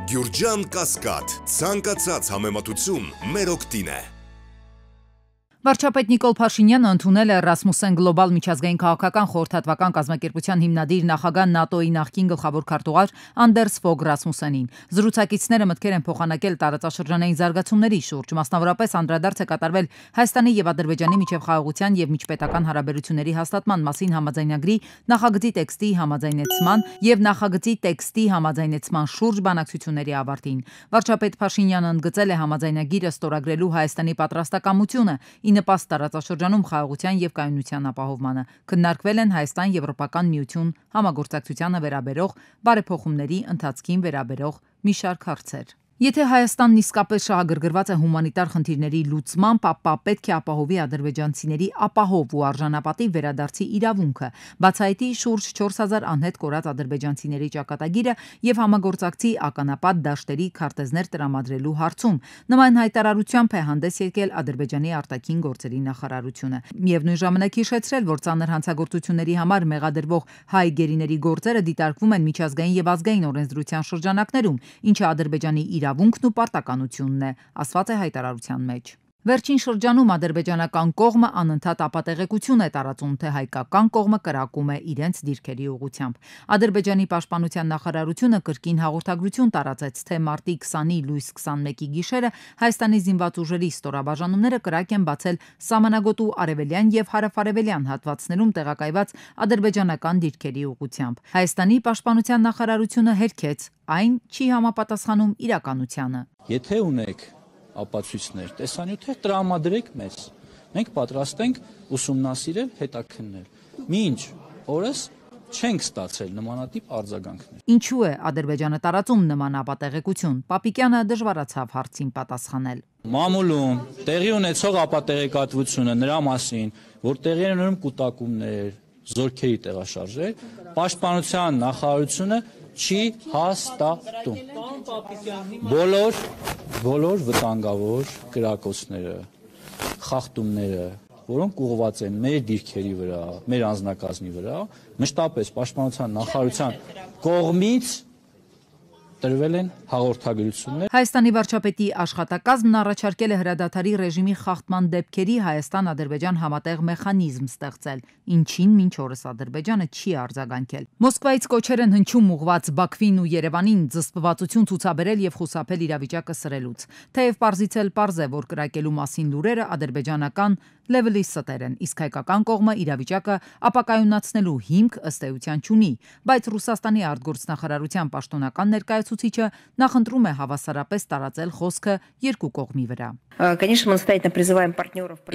Գյուրջան Կասկադ, ցանկացած համեմատություն մեր օգտին է։ Վարչապետ Նիկոլ Փաշինյանը ընդունել է Ռասմուսեն գլոբալ միջազգային քաղաքական խորհրդատվական կազմակերպության հիմնադիր նախագահ ՆԱՏՕ-ի նախկին գլխավոր քարտուղար Անդերս Ֆոգ Ռասմուսենին։ Զրուցակիցները մտքեր են փոխանակել տարածաշրջանային զարգացումների շուրջ, մասնավորապես անդրադարձ է կատարվել Հայաստանի եւ Ադրբեջանի միջև խաղաղության եւ միջպետական հարաբերությունների հաստատման մասին համաձայնագրի նախագծի տեքստի համաձայնեցման եւ նախագծի տեքստի համաձայնեցման շուրջ բանակցությունների ավարտին։ Վարչապետ Փաշինյանը ընդգծել է համաձայնագիրը ստորագրելու Հայաստանի պատրաստակամությունը ի նպաստ տարածաշրջանում խաղաղության եւ կայունության ապահովմանը։ Քննարկվել են Հայաստան-Եվրոպական միություն համագործակցությանը վերաբերող բարեփոխումների ընթացքին վերաբերող մի շարք հարցեր։ Եթե Հայաստանն իսկապես շահագրգռված է հումանիտար խնդիրների լուծմամբ, ապա պետք է ապահովի ադրբեջանցիների ապահով ու արժանապատիվ վերադարձի իրավունքը, բացահայտի շուրջ 4000 անհետ կորած ադրբեջանցիների ճակատագիրը եւ համագործակցի ականապատ դաշտերի քարտեզներ տրամադրելու հարցում։ Նման հայտարարությամբ է հանդես եկել Ադրբեջանի արտաքին գործերի նախարարությունը։ Միևնույն ժամանակ հիշեցրել, որ ծանր հանցագործությունների համար մեղադրվող հայ գերիների գործերը դիտարկվում են միջազգային եւ ազգային օրենսդրության շրջանակներում, ինչը Ադրբեջանի իրավունքն ու պարտականությունն է, ասված է հայտարարության մեջ։ Վերջին շրջանում ադրբեջանական կողմը անընդհատ ապատեղեկություն է տարածում, թե հայկական կողմը կրակում է իրենց դիրքերի ուղղությամբ։ Ադրբեջանի պաշտպանության նախարարությունը կրկին հաղորդագրություն տարածեց, թե մարտի 20-ի լույս 21-ի գիշերը Հայաստանի զինված ուժերի ստորաբաժանումները կրակ են բացել սահմանագոտու արևելյան եւ հարավ-արևելյան հատվածներում տեղակայված ադրբեջանական դիրքերի ուղղությամբ։ Հայաստանի պաշտպանության նախարարությունը հերքեց, այն չի համապատասխանում իրականությանը։ Եթե ունեք ապացույցներ, տեսանյութեր տրամադրեք մեզ։ Մենք պատրաստ ենք ուսումնասիրել, հետաքննել։ Մինչ օրս չենք ստացել նմանատիպ արձագանքներ։ Ինչու է Ադրբեջանը տարածում նման ապատեղեկություն։ Պապիկյանը դժվարացավ հարցին պատասխանել։ Մամուլում տեղի ունեցող ապատեղեկատվությունը նրա մասին, որ տեղի են ունենում կուտակումներ, զորքերի տեղաշարժեր, պաշտպանության նախարարությունը չի հաստատում։ Բոլոր վտանգավոր կրակոցները, խախտումները, որոնք ուղղված են մեր դիրքերի վրա, մեր անձնակազմի վրա, մշտապես պաշտպանության նախարարության կողմից տրվել են հաղորդագրություններ։ Հայաստանի վարչապետի աշխատակազմն առաջարկել է հրադադարի ռեժիմի խախտման դեպքերի Հայաստան-Ադրբեջան համատեղ մեխանիզմ ստեղծել, ինչին մինչ օրս Ադրբեջանը չի արձագանքել։ Մոսկվայից կոչեր են հնչում ուղղված Բաքվին ու Երևանին զսպվածություն ցուցաբերել եւ խուսափել իրավիճակը սրելուց։ Թեև պարզից էլ պարզ է, որ կրակելու մասին լուրերը ադրբեջանական լեվելի ստեր են, իսկ հայկական կողմը իրավիճակը ապակայունացնելու հիմք ըստ էության չունի, բայց Ռուսաստանի արտգործնախարարության պաշտոնական ներկայացուցիչը նախընտրում է հավասարապես տարածել խոսքը երկու կողմի վրա։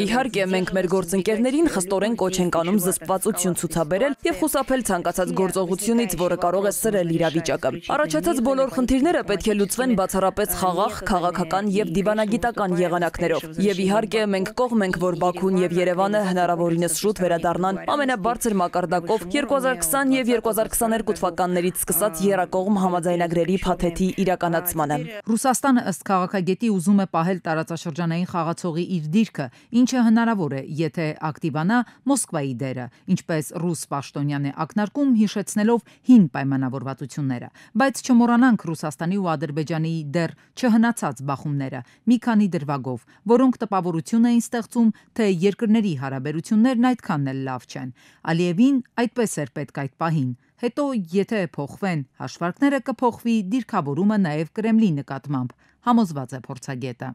Իհարկե, մենք մեր գործընկերներին խստորեն կոչ ենք անում զսպվածություն ցուցաբերել եւ խուսափել ցանկացած գործողությունից, որը կարող է սրել իրավիճակը։ Առաջացած բոլոր խնդիրները պետք է լուծվեն բացառապես խաղաղ, քաղաքական եւ դիվանագիտական եղանակներով։ Եվ իհարկե, մենք կողմ ենք, որ Բաքուն եւ Երևանը հնարավորինս շուտ վերադառնան ամենաբարձր մակարդակով 2020 եւ 2022 թվականներից սկսած եռակողմ համաձայնագրերի փաթեթի իրականացմանը։ Ռուսաստանը ըստ քաղաքագետի ուզում է պահել տարածաշրջանային խաղացողի իր դիրքը, ինչը հնարավոր է, եթե ակտիվանա Մոսկվայի դերը, ինչպես ռուս պաշտոնյան է ակնարկում, հիշեցնելով հին պայմանավորվածությունները։ Բայց չմոռանանք Ռուսաստանի ու Ադրբեջանի դեռ չհնացած բախումները, մի քանի դրվագով, որոնք տպավորություն էին ստեղծում, թե երկրների հարաբերություններն այդքան էլ լավ չեն։ Ալիևին այդպես էր պետք այդ պահին։ Հետո, եթե փոխվեն հաշվարկները, կփոխվի դիրքավորումը նաև Կրեմլի նկատմամբ, համոզված է փորձագետը։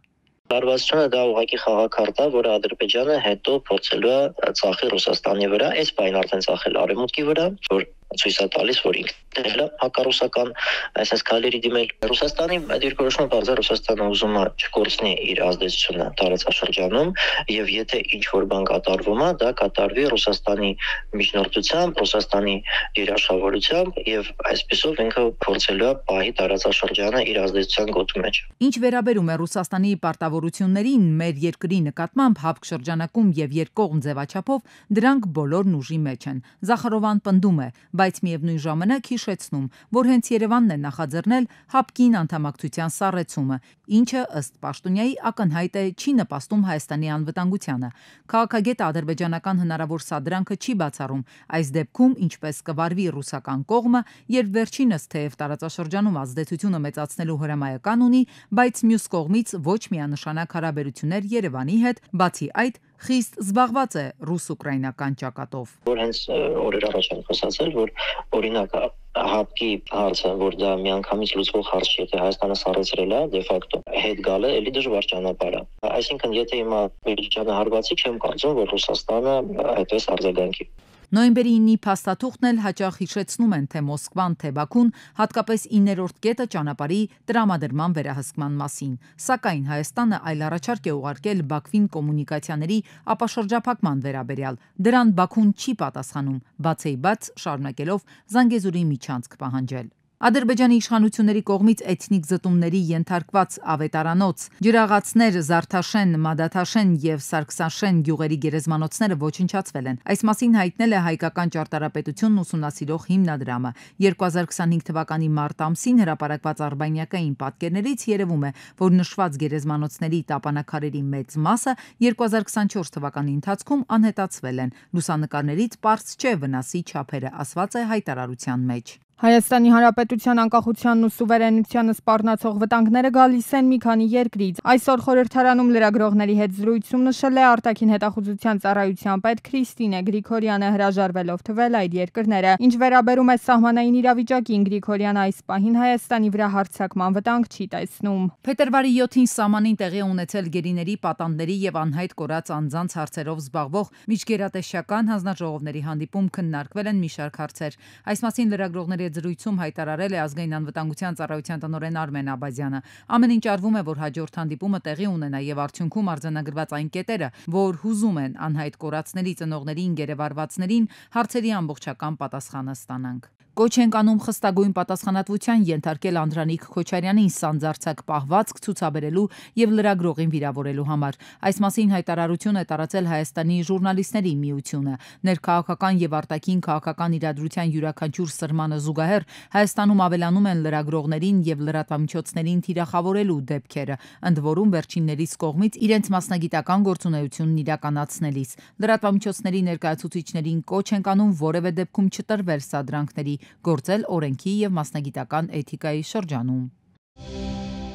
Բարվածությունը դա ուղղակի խաղաքարտ է, որը Ադրբեջանը հետո փորձելու է ծախի Ռուսաստանի վրա, այս բան արդեն ծախել Արևմուտքի վրա, որ ցույց է տալիս, որ ինքն էլ է հակառուսական այսպես քայլերի դիմել։ Ռուսաստանի դիրքորոշումը բարձր Ռուսաստանը ուզում է չկորցնի իր ազդեցությունը տարածաշրջանում, եւ եթե ինչ որ բան կատարվում է, դա կատարվի Ռուսաստանի միջնորդությամբ, Ռուսաստանի երաշխավորությամբ եւ այսպեսով ինքը փորձելու է պահի տարածաշրջանը իր ազդեցության գոտու մեջ։ Ինչ վերաբերում է Ռուսաստանի պարտավորություններին մեր երկրի նկատմամբ հապկ շրջանակում եւ երկկողմ ձևաչափով, դրանք բոլորն ուժի մեջ են։ Զախարովան պնդում է, բայց միևնույն ժամանակ հիշեցնում, որ հենց Երևանն է նախաձեռնել ՀԱՊԿ-ին անդամակցության սառեցումը, ինչը ըստ Պաշտոնյայի ակնհայտ է չի նպաստում Հայաստանի անվտանգությանը։ Քաղաքագետը ադրբեջանական հնարավոր սադրանքը չի բացառում այս դեպքում ինչպես կվարվի ռուսական կողմը, երբ վերջինս թեև տարածաշրջանում ազդեցությունը մեծացնելու հրամայական ունի, բայց մյուս կողմից ոչ միանշանակ հարաբերություններ Երևանի հետ, բացի այդ խիստ զբաղված է ռուս-ուկրաինական ճակատով։ Որ հենց օրեր առաջ են խոսացել, որ օրինակ ՀԱՊԿ-ի հարցը, որ դա միանգամից լուծվող հարց չի, եթե Հայաստանը սառեցրել է դե ֆակտո, հետ գալը էլի դժվար ճանապարհ է։ Այսինքն, եթե հիմա Ադրբեջանը հարվածի, չեմ կարծում, որ Ռուսաստանը այդպես արձագանքի։ Նոյեմբերի 9-ի փաստաթուղթն էլ հաճախ հիշեցնում են թե Մոսկվան, թե Բաքուն, հատկապես 9-րդ կետը ճանապարհի տրամադրման վերահսկման մասին։ Սակայն Հայաստանը այլ առաջարկ է ուղարկել Բաքվին կոմունիկացիաների ապաշրջափակման վերաբերյալ։ Դրան Բաքուն չի պատասխանում, բացեիբաց շարունակելով Զանգեզուրի միջանցք պահանջել։ Ադրբեջանի իշխանությունների կողմից էթնիկ զտումների ենթարկված ավետարանոց, ջրաղացներ Զարթաշեն, Մադաթաշեն եւ Սարգսաշեն գյուղերի գերեզմանոցները ոչնչացվել են։ Այս մասին հայտնել է հայկական ճարտարապետությունն ուսումնասիրող հիմնադրամը։ 2025 թվականի մարտ ամսին հրապարակված արբանյակային պատկերներից երևում է, որ նշված գերեզմանոցների տապանաքարերի մեծ մասը 2024 թվականի ընթացքում անհետացվել են։ Լուսանկարներից պարզ չէ վնասի չափերը, ասված է հայտարարության մեջ։ Հայաստանի Հանրապետության անկախությանն ու սուվերենությանը սպառնացող վտանգները գալիս են մի քանի երկրից։ Այսօր խորհրդարանում լրագրողների հետ զրույցում նշել է արտաքին հետախուզության ծառայության պետ Քրիստինե Գրիգորյանը, հրաժարվելով թվել այդ երկրները։ Ինչ վերաբերում է սահմանային իրավիճակին, Գրիգորյանը այս պահին Հայաստանի վրա հարձակման վտանգ չի տեսնում։ Փետրվարի 7-ին սահմանին տեղի ունեցել գերիների, պատանդների եւ անհայտ կորած անձանց հարցերով զբաղվող միջգերատեսչական հանձնաժողովների հանդիպում քննարկվել են մի շարք հարցեր։ Այս մասին լրագրողների զրույցում հայտարարել է ազգային անվտանգության ծառայության տնօրեն Արմեն Աբազյանը։ Ամեն ինչ արվում է, որ հաջորդ հանդիպումը տեղի ունենա եւ արդյունքում արձանագրված այն կետերը, որ հուզում են անհայտ կորածների ծնողներին, գերեվարվածներին, հարցերի ամբողջական պատասխանը ստանանք։ Կոչ ենք անում խստագույն պատասխանատվության ենթարկել Անդրանիկ Քոչարյանին սանձարձակ պահվածք ցուցաբերելու եւ լրագրողին վիրավորելու համար։ Այս մասին հայտարարություն է տարածել Հայաստանի ժուրնալիստների միությունը։ Ներքաղաքական եւ արտաքին քաղաքական իրադրության յուրաքանչյուր սրմանը զուգահեռ Հայաստանում ավելանում են լրագրողներին եւ լրատվամիջոցներին թիրախավորելու դեպքերը, ընդ որում վերջիններիս կողմից իրենց մասնագիտական գործունեությունն իրականացնելիս։ Լրատվամիջոցների ներկայացուցիչներին կոչ ենք անում որևէ դեպքում չտրվել սադրանքների, գործել օրենքի եւ մասնագիտական էթիկայի շրջանում։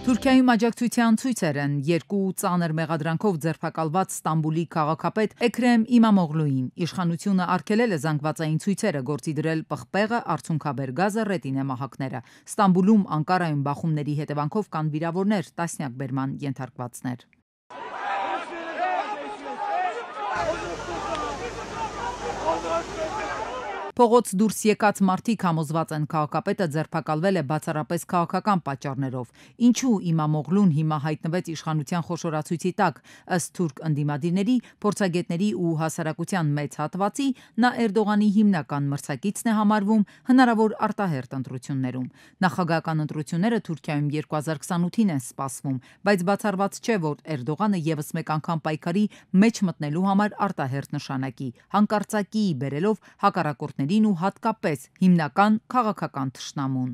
Թուրքիայում աջակցության ցույցեր են երկու ծանր մեղադրանքով ձերբակալված Ստամբուլի քաղաքապետ Էքրեմ Իմամօղլուին։ Իշխանությունը արգելել է զանգվածային ցույցերը, գործի դրել պղպեղը, արցունքաբեր գազը, ռետինե մահակները։ Ստամբուլում, Անկարայում բախումների հետևանքով կան վիրավորներ, տասնյակ բերման ենթարկվածներ։ Փողոց դուրս եկած մարդիկ համոզված են քաղաքապետը ձերբակալվել է բացառապես քաղաքական պատճառներով։ Ինչու Իմամօղլուն հիմա հայտնվեց իշխանության խոշորացույցի տակ, ըստ թուրք ընդդիմադիրների, փորձագետների ու հասարակության մեծ հատվածի, նա Էրդողանի հիմնական մրցակիցն է համարվում հնարավոր արտահերթ ընտրություններում։ Նախագահական ընտրությունները Թուրքիայում 2028-ին են սպասվում, բայց բացառված չէ, որ Էրդողանը եւս մեկ անգամ պայքարի մեջ մտնելու համար արտահերթ նշանակի, հանկարծակի բերելով հակառակորդներին ու հատկապես հիմնական քաղաքական թշնամուն։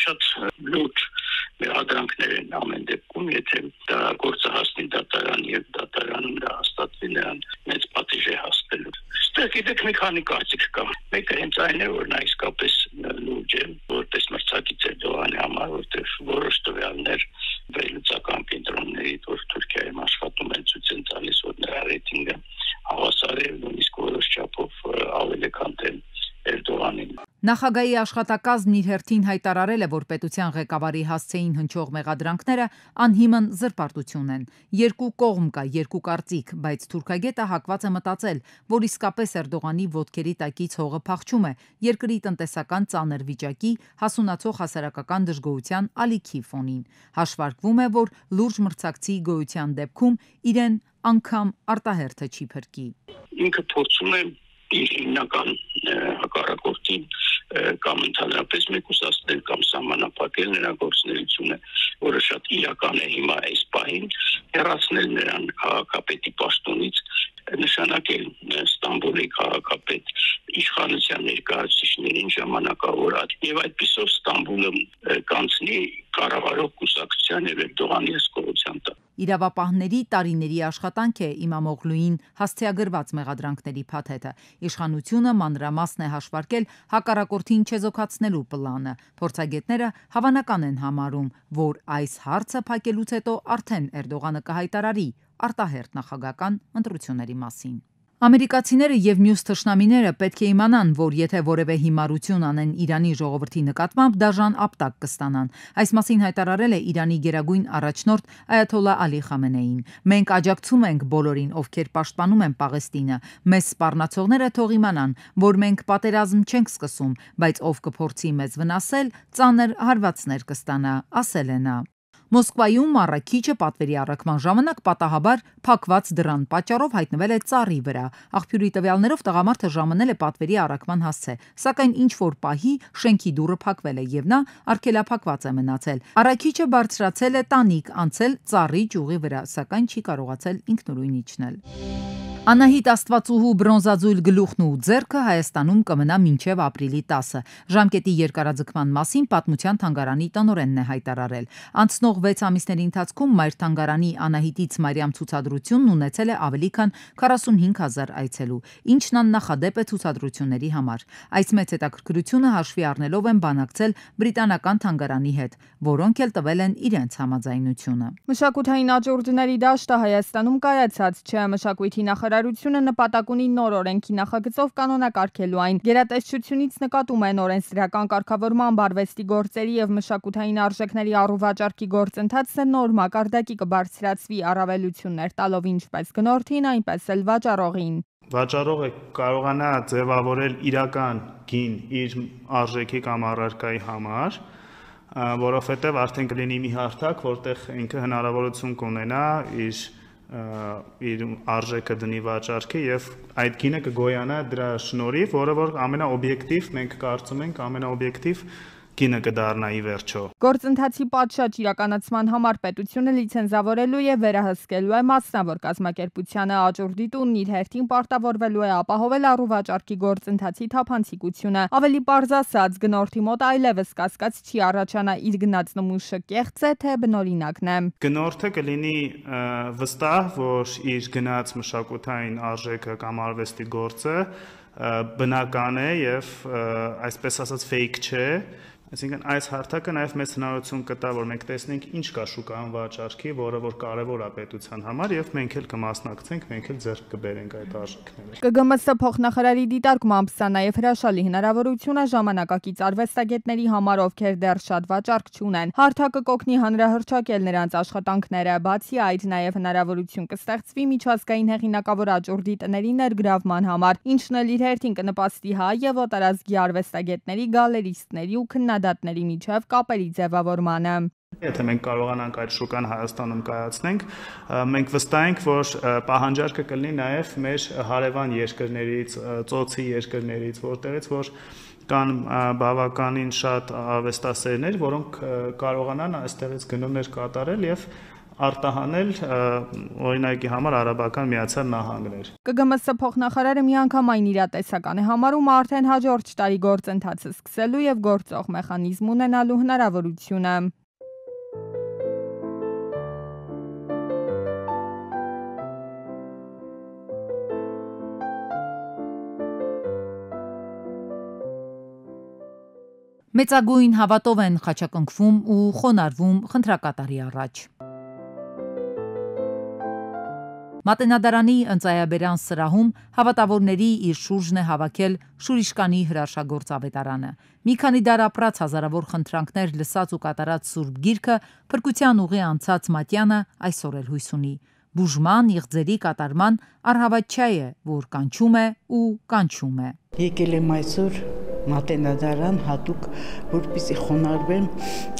Շատ լուրջ մեղադրանքներ են ամեն դեպքում, եթե դա գործը հասնի դատարան եւ դատարանում հաստատվի նրան մեծ պատիժ է հասնելու։ Ստեղ գիտեք մի քանի կարծիք կա։ Մեկը հենց այն է, որ նա իսկապես լուրջ է, որպես մրցակից Էրդողանի համար, որտեղ որոշ տվյալներ վերլուծական կենտրոնների, որ Թուրքիայում աշխատում են, ցույց են տալիս, որ նրա ռեյտինգը հավասար է նույնիսկ որոշ չափով ավելի քան թե Էրդողանին։ Նախագահի աշխատակազմն իր հերթին հայտարարել է, որ պետության ղեկավարի հասցեին հնչող մեղադրանքները անհիմն զրպարտություն են։ Երկու կողմ կա, երկու կարծիք, բայց թուրքագետը հակված է մտածել, որ իսկապես Էրդողանի ոտքերի տակից հողը փախչում է երկրի տնտեսական ծանր վիճակի, հասունացող հասարակական դժգոհության ալիքի ֆոնին։ Հաշվարկվում է, որ լուրջ մրցակցի գոյության դեպքում իրեն անգամ արտահերթը չի փրկի։ Ինքը փորձում է իր հիմնական հակառակորդին կամ ընդհանրապես մեկուսացնել կամ սահմանափակել նրա գործունեությունը, որը շատ իրական է հիմա այս պահին, հեռացնել նրան քաղաքապետի պաշտոնից նշանակել Ստամբուլի քաղաքապետ իշխանության ներկայացուցիչներին ժամանակավորած եւ այդպիսով Ստամբուլը կանցնի կառավարող կուսակցության եւ Էրդողանի հսկողության տակ։ Իրավապահների տարիների աշխատանք է Իմամ Օղլուին հասցեագրված մեղադրանքների փաթեթը։ Իշխանությունը մանրամասն է հաշվարկել հակառակորդին չեզոքացնելու պլանը։ Փորձագետները հավանական են համարում, որ այս հարցը փակելուց հետո արդեն Էրդողանը կհայտարարի արտահերթ նախագահական ընտրությունների մասին։ Ամերիկացիները եւ մյուս թշնամիները պետք է իմանան, որ եթե որևէ հիմարություն անեն Իրանի ժողովրդի նկատմամբ, դաժան ապտակ կստանան։ Այս մասին հայտարարել է Իրանի գերագույն առաջնորդ Այաթոլլա Ալի Խամենեին։ Մենք աջակցում ենք բոլորին, ովքեր պաշտպանում են Պաղեստինը։ Մեզ սպառնացողները թող իմանան, որ մենք պատերազմ չենք սկսում, բայց ով կփորձի մեզ վնասել, ծանր հարվածներ կստանա, ասել է նա։ Մոսկվայում առաքիչը պատվերի առաքման ժամանակ պատահաբար փակված դռան պատճառով հայտնվել է ծառի վրա։ Աղբյուրի տվյալներով տղամարդը ժամանել է պատվերի առաքման հասցե, սակայն ինչ-որ պահի շենքի դուռը փակվել է եւ նա արգելափակված է մնացել։ Առաքիչը բարձրացել է տանիք, անցել ծառի ճյուղի վրա, սակայն չի կարողացել ինքնուրույն իջնել։ Անահիտ Աստվածուհու բրոնզաձույլ գլուխն ու ձեռքը Հայաստանում կմնա մինչև ապրիլի 10-ը։ Ժամկետի երկարաձգման մասին Պատմության թանգարանի տնօրենն է հայտարարել։ Անցնող 6 ամիսների ընթացքում Մայր թանգարանի Անահիտից Մարիամ ցուցադրությունն ունեցել է ավելի քան 45000 այցելու, ինչն աննախադեպ է ցուցադրությունների համար։ Այս մեծ հետաքրքրությունը հաշվի առնելով են բանակցել բրիտանական թանգարանի հետ, որոնք էլ տվել են իրենց համաձայնությունը։ Մշակութային աճուրդների դաշտը Հայաստանում կայացած չէ, մշակույթի նախարարությունը նպատակ ունի նոր օրենքի նախագծով կանոնակարգելու այն։ Գերատեսչությունից նկատում են օրենսդրական կարգավորման, արվեստի գործերի եւ մշակութային արժեքների առուվաճառքի գործընթացը նոր մակարդակի կբարձրացվի, առավելություններ տալով ինչպես գնորդին, այնպես էլ վաճառողին։ Վաճառողը կարողանա ձևավորել իրական գին իր արժեքի կամ առարկայի համար, որովհետև արդեն կլինի մի հարթակ, որտեղ ինքը հնարավորություն կունենա իր արժեքը դնի վաճառքի եւ այդ գինը կգոյանա դրա շնորհիվ, որը որ ամենաօբյեկտիվ, մենք կարծում ենք ամենաօբյեկտիվ գինը կդառնա ի վերջո։ Գործընթացի պատշաճ իրականացման համար պետությունը լիցենզավորելու եւ վերահսկելու է մասնավոր կազմակերպությանը, աճուրդի տունն իր հերթին պարտավորվելու է ապահովել առուվաճառքի գործընթացի թափանցիկությունը։ Ավելի պարզ ասած, գնորդի մոտ այլևս կասկած չի առաջանա իր գնած նմուշը կեղծ է թե բնօրինակն է։ Գնորդը կլինի վստահ, որ իր գնած մշակութային արժեքը կամ արվեստի գործը բնական է եւ այսպես ասած fake չէ։ Այսինքն այս հարթակը նաև մեծ հնարավորություն կտա, որ մենք տեսնենք ինչ կա շուկայում վաճառքի, որը որ կարևոր է պետության համար եւ մենք էլ կմասնակցենք, մենք էլ ձեռք կբերենք այդ արժեքները։ ԿԳՄՍ փոխնախարարի դիտարկմամբ սա նաև հրաշալի հնարավորություն է ժամանակակից արվեստագետների համար, ովքեր դեռ շատ վաճառք չունեն։ Հարթակը կօգնի հանրահռչակել նրանց աշխատանքները, բացի այդ նաև հնարավորություն կստեղծվի միջազգային հեղինակավոր աճուրդի տների ներգրավման համար, ինչն էլ իր հերթին կնպաստի հայ եւ օտարազգի արվեստագետների, գալերիստների ու քննադատների միջև կապերի ձևավորմանը։ Եթե մենք կարողանանք այդ շուկան Հայաստանում կայացնենք, մենք վստահ ենք, որ պահանջարկը կլինի նաև մեր հարևան երկրներից, ծոցի երկրներից, որտեղից որ կան բավականին շատ արվեստասերներ, որոնք կարողանան այստեղից գնումներ կատարել եւ արտահանել օրինակի համար Արաբական Միացյալ Նահանգներ։ ԿԳՄՍ փոխնախարարը միանգամայն իրատեսական է համարում արդեն հաջորդ տարի գործընթացը սկսելու եւ գործող մեխանիզմ ունենալու հնարավորությունը։ Մեծագույն հավատով են խաչակնքվում ու խոնարհվում խնդրակատարի առաջ։ Մատենադարանի ընծայաբերան սրահում հավատավորների իր շուրջն է հավաքել Շուրիշկանի հրաշագործ ավետարանը։ Մի քանի դար ապրած հազարավոր խնդրանքներ լսած ու կատարած Սուրբ Գիրքը փրկության ուղի անցած Մատյանը այսօր էլ հույս ունի։ Բուժման, իղձերի կատարման առհավատ չէ, որ կանչում է ու կանչում է։ Եկել եմ այսօր Մատենադարան հատուկ, որպեսզի խոնարհվեմ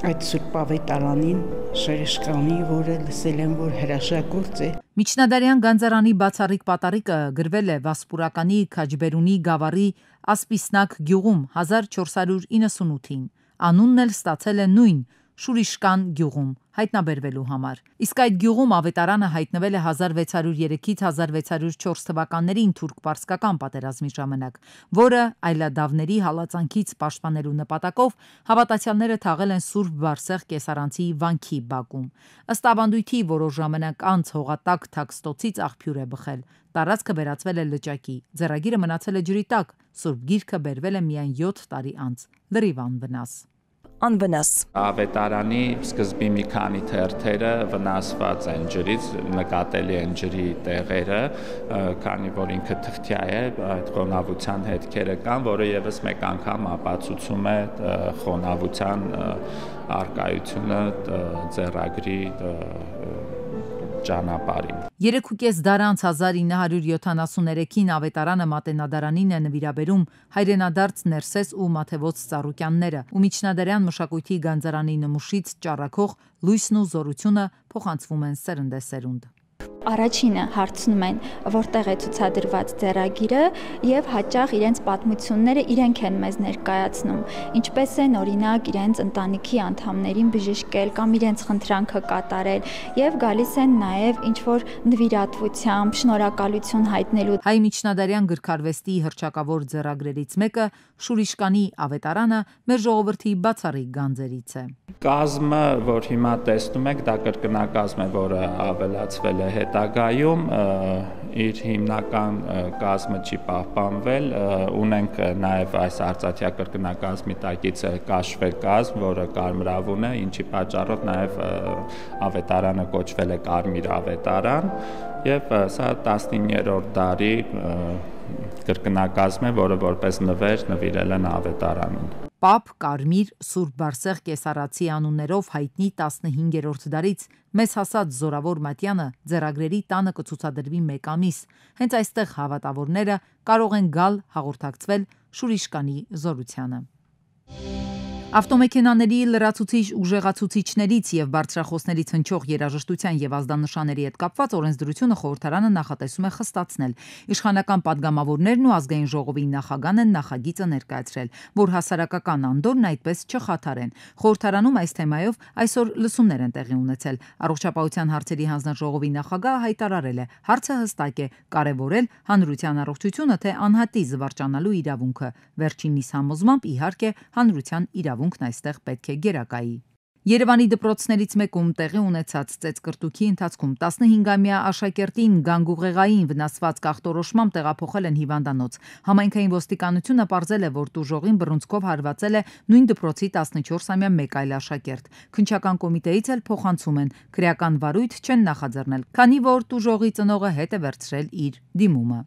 այդ Սուրբ ավետարանին, Շուրիշկանի, որը լսել եմ, որ հրաշագործ է։ Միջնադարյան Գանձարանի բացառիկ պատառիկը գրվել է Վասպուրականի Քաջբերունի գավառի Ասպիսնակ գյուղում 1498-ին։ Անունն էլ ստացել է նույն Շուրիշկան գյուղում հայտնաբերվելու համար։ Իսկ այդ գյուղում ավետարանը հայտնվել է 1603-ից 1604 թվականներին թուրք-պարսկական պատերազմի ժամանակ, որը այլադավների հալածանքից պաշտպանելու նպատակով հավատացյալները թաղել են Սուրբ Բարսեղ կեսարանցի վանքի բակում։ Ըստ ավանդույթի որոշ ժամանակ անց հողատակ թաքստոցից աղբյուր է բխել։ Տարածքը վերածվել է լճակի, ձեռագիրը մնացել է ջրի տակ, Սուրբ Գիրքը բերվել է միայն 7 տարի անց։ Լրիվ անվնաս։ Անվնաս։ Ավետարանի սկզբի մի քանի թերթերը վնասված են ջրից, նկատելի են ջրի տեղերը, քանի որ ինքը թղթյա է, այդ խոնավության հետքերը կան, որը եւս մեկ անգամ ապացուցում է խոնավության արկայությունը ձեռագրի ճանապարհին։ 3.5 դար անց 1973-ին ավետարանը Մատենադարանին է նվիրաբերում հայրենադարձ Ներսես ու Մաթևոց Ծառուկյանները, ու միջնադարյան մշակույթի գանձարանի նմուշից ճառագող լույսն ու զորությունը փոխանցվում են սերնդեսերունդ։ Առաջինը հարցնում են, որտեղ է ցուցադրված ձեռագիրը եւ հաճախ իրենց պատմությունները իրենք են մեզ ներկայացնում, ինչպես են օրինակ իրենց ընտանիքի անդամներին բժշկել կամ իրենց խնդրանքը կատարել եւ գալիս են նաեւ ինչ որ նվիրատվությամբ շնորհակալություն հայտնելու։ Հայ միջնադարյան գրքարվեստի հռչակավոր ձեռագրերից մեկը Շուրիշկանի ավետարանը մեր ժողովրդի բացառիկ գանձերից է։ Կազմը, որ հիմա տեսնում եք, դա կրկնակազմ է, որը ավելացվել է հետագայում, իր հիմնական կազմը չի պահպանվել, ունենք նաև այս արծաթյա կրկնակազմի տակից կաշվե կազմ, որը կարմրավուն է, ինչի պատճառով նաև ավետարանը կոչվել է Կարմիր ավետարան, եւ սա 19-րդ դարի կրկնակազմ է, որը որպես նվեր նվիրել են ավետարանին։ Պապ Կարմիր Սուրբ Բարսեղ կեսարացի անուններով հայտնի 15-րդ դարից մեզ հասած Զորավոր Մատյանը ձեռագրերի տանը կցուցադրվի մեկ ամիս։ Հենց այստեղ հավատավորները կարող են գալ հաղորդակցվել Շուրիշկանի զորությանը։ Ավտոմեքենաների լրացուցիչ ուժեղացուցիչներից եւ բարձրախոսներից հնչող երաժշտության եւ ազդանշանների հետ կապված օրենսդրությունը խորհրդարանը նախատեսում է խստացնել։ Իշխանական падգամավորներն ու ազգային ժողովի նախագահն են նախագիծը ներկայացրել, որ հասարակական անդորն այդպես չխաթարեն։ Խորհրդարանում այս թեմայով այսօր լսումներ են տեղի ունեցել։ Առողջապահության հարցերի հանձնաժողովի նախագահը հայտարարել է, հարցը հստակ է, կարևորել հանրության առողջությունը, թե անհատի զվարճանալու իրավունքը։ Վերջինիս համոզմամբ իհարկե հանրության իրավունքն այստեղ պետք է գերակայի։ Երևանի դպրոցներից մեկում տեղի ունեցած ծեծկրտուքի ընթացքում 15-ամյա աշակերտին գանգուղեղային վնասված կախտորոշմամբ տեղափոխել են հիվանդանոց։ Համայնքային ոստիկանությունը պարզել է, որ տուժողին բռունցքով հարվածել է նույն դպրոցի 14-ամյա մեկ այլ աշակերտ։ Քննչական կոմիտեից էլ փոխանցում են, քրեական վարույթ չեն նախաձեռնել, քանի որ տուժողի ծնողը հետ է վերցրել իր դիմումը։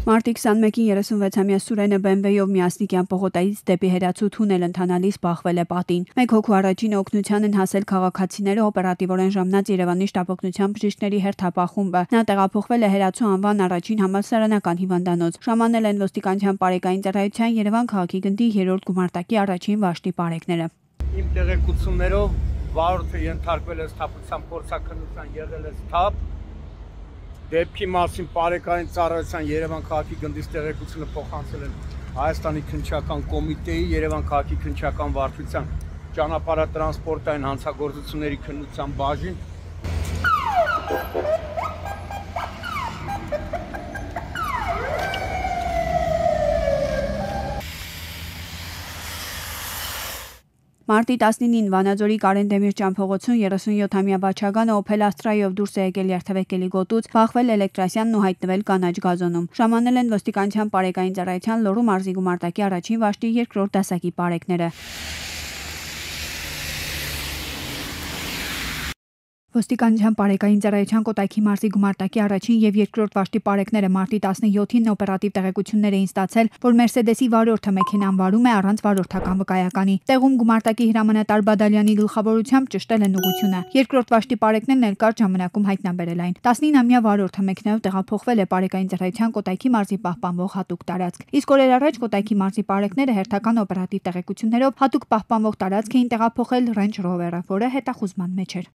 Մարտի 21-ին 36-ամյա Սուրենը BMW-ով Միասնիկյան պողոտայից դեպի Հերացու թունել ընթանալիս բախվել է պատին։ Մեկ հոգու առաջին օգնության են հասել քաղաքացիները, օպերատիվորեն ժամանած Երևանի շտաբօգնության բժիշկների հերթապահ խումբը։ Նա տեղափոխվել է Հերացու անվան առաջին համալսարանական հիվանդանոց։ Ժամանել են ոստիկանության բարեկային ծառայության Երևան քաղաքի գնդի 3-րդ գումարտակի առաջին վաշտի բարեկները։ Իմ տեղեկություններով վարորդը ենթարկվել է սթափության փորձաքննության, եղել է սթափ։ Դեպքի մասին բարեկային ծառայության Երևան քաղաքի գնդից տեղեկությունը փոխանցել են Հայաստանի քննչական կոմիտեի, Երևան քաղաքի քննչական վարչության ճանապարհատրանսպորտային հանցագործությունների քննության բաժին։ Մարտի 19-ին Վանաձորի Կարեն Դեմիրճյան փողոցում 37-ամյա Վաչագանը Opel Astra-ով դուրս է եկել երթևեկելի գոտուց, փախվել Էլեկտրասյանն ու հայտնվել կանաչ գազոնում։ Ժամանել են ոստիկանության բարեկային ծառայության Լոռու մարզի գումարտակի առաջին վաշտի 2-րդ դասակի բարեկները։ Ոստիկանության բարեկային ծառայության Կոտայքի մարզի գումարտակի առաջին եւ երկրորդ վաշտի բարեկները մարտի 17-ին օպերատիվ տեղեկություններ էին ստացել, որ Մերսեդեսի վարորդը մեքենան վարում է առանց վարորդական վկայականի։ Տեղում գումարտակի հրամանատար Բադալյանի գլխավորությամբ ճշտել են ուղղությունը։ Երկրորդ վաշտի բարեկներն էլ կարճ ժամանակում հայտնաբերել այն։ 19-ամյա վարորդը մեքենայով տեղափոխվել է բարեկային ծառայության Կոտայքի մարզի պահպանվող հատուկ տարածք։ Իսկ օրեր առաջ Կոտայքի մարզի բարեկները հերթական օպերատիվ տեղեկություններով հատուկ պահպանվող տարածք էին տեղափոխել Range Rover-ը, որը հետախուզման մեջ էր։